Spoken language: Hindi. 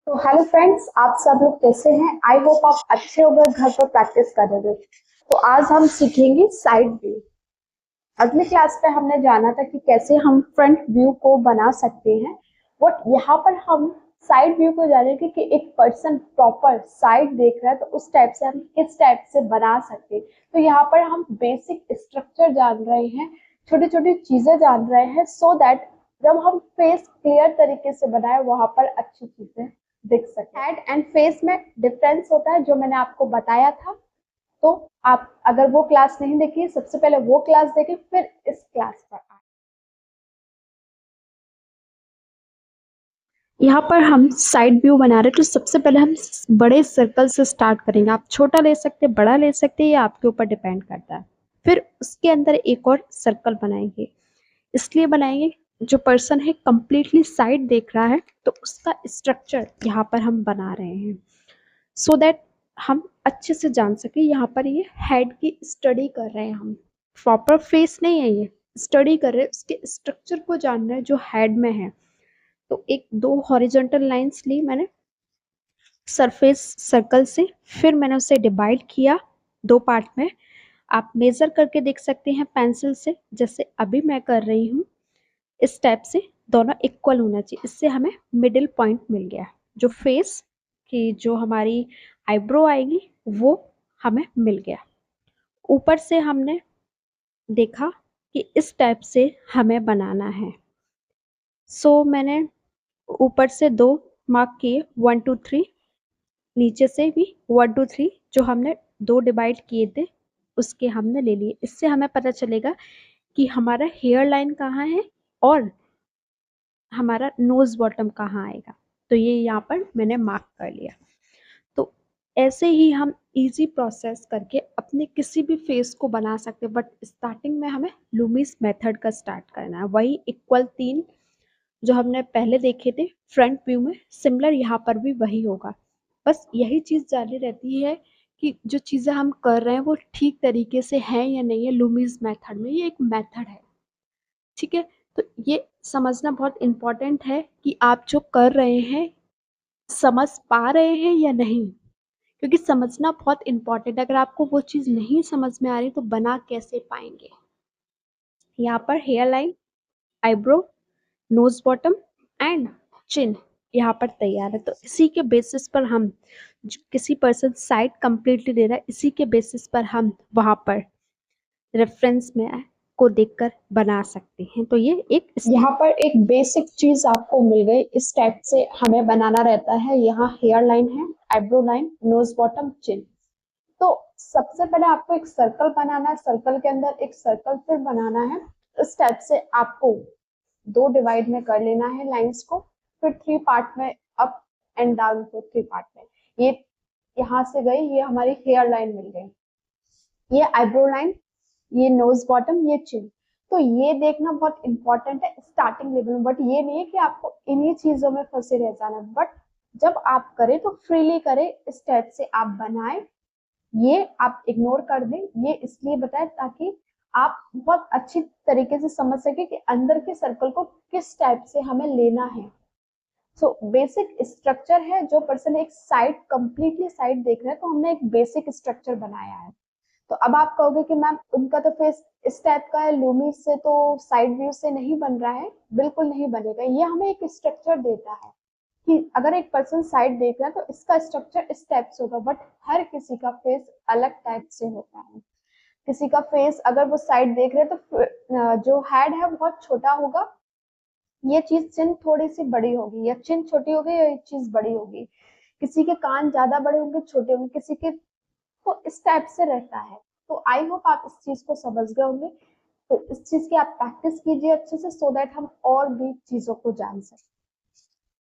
तो हेलो फ्रेंड्स, आप सब लोग कैसे हैं? आई होप आप अच्छे होंगे, घर पर प्रैक्टिस कर रहे हो। तो आज हम सीखेंगे साइड व्यू। अगले क्लास पे हमने जाना था कि कैसे हम फ्रंट व्यू को बना सकते हैं। बट यहाँ पर हम साइड व्यू को जानेंगे कि एक पर्सन प्रॉपर साइड देख रहा है तो उस टाइप से हम किस टाइप से बना सकते हैं। तो यहाँ पर हम बेसिक स्ट्रक्चर जान रहे हैं, छोटी छोटी चीजें जान रहे हैं, सो दैट जब हम फेस क्लियर तरीके से बनाए वहां पर अच्छी चीजें दिख सके। हेड एंड फेस में डिफरेंस होता है जो मैंने आपको बताया था। तो आप अगर वो क्लास नहीं देखी, सबसे पहले वो क्लास देखें, फिर इस क्लास पर आए। यहाँ पर हम साइड व्यू बना रहे हैं तो सबसे पहले हम बड़े सर्कल से स्टार्ट करेंगे। आप छोटा ले सकते हैं, बड़ा ले सकते हैं, ये आपके ऊपर डिपेंड करता है। फिर उसके अंदर एक और सर्कल बनाएंगे। इसलिए बनाएंगे जो पर्सन है कंप्लीटली साइड देख रहा है तो उसका स्ट्रक्चर यहाँ पर हम बना रहे हैं, सो दैट हम अच्छे से जान सके। यहाँ पर ये हेड की स्टडी कर रहे हैं हम, प्रॉपर फेस नहीं है, ये स्टडी कर रहे हैं, उसके स्ट्रक्चर को जान रहे हैं जो हेड में है। तो एक दो हॉरिजॉन्टल लाइंस ली मैंने सरफेस सर्कल से, फिर मैंने उसे डिवाइड किया दो पार्ट में। आप मेजर करके देख सकते हैं पेंसिल से, जैसे अभी मैं कर रही हूँ। इस टाइप से दोनों इक्वल होना चाहिए, इससे हमें मिडिल पॉइंट मिल गया। जो फेस की जो हमारी आईब्रो आएगी वो हमें मिल गया। ऊपर से हमने देखा कि इस टाइप से हमें बनाना है, सो मैंने ऊपर से दो मार्क किए, 1 2 3। नीचे से भी 1 2 3, जो हमने दो डिवाइड किए थे उसके हमने ले लिए। इससे हमें पता चलेगा कि हमारा हेयर लाइन कहाँ है और हमारा नोज बॉटम कहाँ आएगा। तो ये यहाँ पर मैंने मार्क कर लिया। तो ऐसे ही हम इजी प्रोसेस करके अपने किसी भी फेस को बना सकते हैं, बट स्टार्टिंग में हमें लूमिस मेथड का स्टार्ट करना है। वही इक्वल 3 जो हमने पहले देखे थे फ्रंट व्यू में, सिमिलर यहाँ पर भी वही होगा। बस यही चीज़ जानी रहती है कि जो चीज़ें हम कर रहे हैं वो ठीक तरीके से हैं या नहीं है। लूमिस मेथड में ये एक मेथड है, ठीक है। तो ये समझना बहुत इम्पोर्टेंट है कि आप जो कर रहे हैं समझ पा रहे हैं या नहीं, क्योंकि समझना बहुत इम्पोर्टेंट है। अगर आपको वो चीज़ नहीं समझ में आ रही तो बना कैसे पाएंगे। यहाँ पर hair line, eyebrow, nose bottom and chin यहाँ पर तैयार है। तो इसी के बेसिस पर हम किसी पर्सन साइड कंप्लीटली दे रहा है, इसी के बेसिस पर हम वहाँ पर रेफरेंस में को देखकर बना सकते हैं। तो ये एक यहाँ पर एक बेसिक चीज आपको मिल गई। इस टाइप से हमें बनाना रहता है। यहाँ हेयर लाइन है, आईब्रो लाइन, नोज बॉटम, चिन। तो सबसे पहले आपको एक सर्कल बनाना है, सर्कल के अंदर एक सर्कल फिर बनाना है। इस टाइप से आपको दो डिवाइड में कर लेना है लाइंस को, फिर 3 पार्ट में अप एंड डाउन को 3 पार्ट में। ये यहाँ से गई, ये हमारी हेयर लाइन मिल गई, ये आईब्रो लाइन, ये नोज बॉटम, ये चिन। तो ये देखना बहुत इंपॉर्टेंट है स्टार्टिंग लेवल में। बट ये नहीं है कि आपको इन्हीं चीजों में फंसे रह जाना, बट जब आप करें तो फ्रीली करें, इस टाइप से आप बनाएं। ये आप इग्नोर कर दें, ये इसलिए बताएं ताकि आप बहुत अच्छी तरीके से समझ सके कि अंदर के सर्कल को किस टाइप से हमें लेना है। सो बेसिक स्ट्रक्चर है। जो पर्सन एक साइड कंप्लीटली साइड देख रहा है तो हमने एक बेसिक स्ट्रक्चर बनाया है। तो अब आप कहोगे कि मैम उनका तो फेस इस टाइप का है, लूमी से तो साइड व्यू से नहीं बन रहा है। बिल्कुल नहीं बनेगा। ये हमें एक स्ट्रक्चर देता है कि अगर एक पर्सन साइड देख रहा है तो इसका स्ट्रक्चर इस टाइप से होगा। बट हर किसी का फेस अलग टाइप से होता है। किसी का फेस अगर वो साइड देख रहे हैं तो जो हेड है बहुत छोटा होगा, ये चीज चिन थोड़ी सी बड़ी होगी, या चिन छोटी होगी या ये चीज बड़ी होगी। किसी के कान ज्यादा बड़े होंगे, छोटे होंगे, किसी के, तो इस टाइप से रहता है। तो आई होप आप इस चीज को समझ गए होंगे। तो इस चीज की आप प्रैक्टिस कीजिए अच्छे से, सो दैट हम और भी चीजों को जान सकें।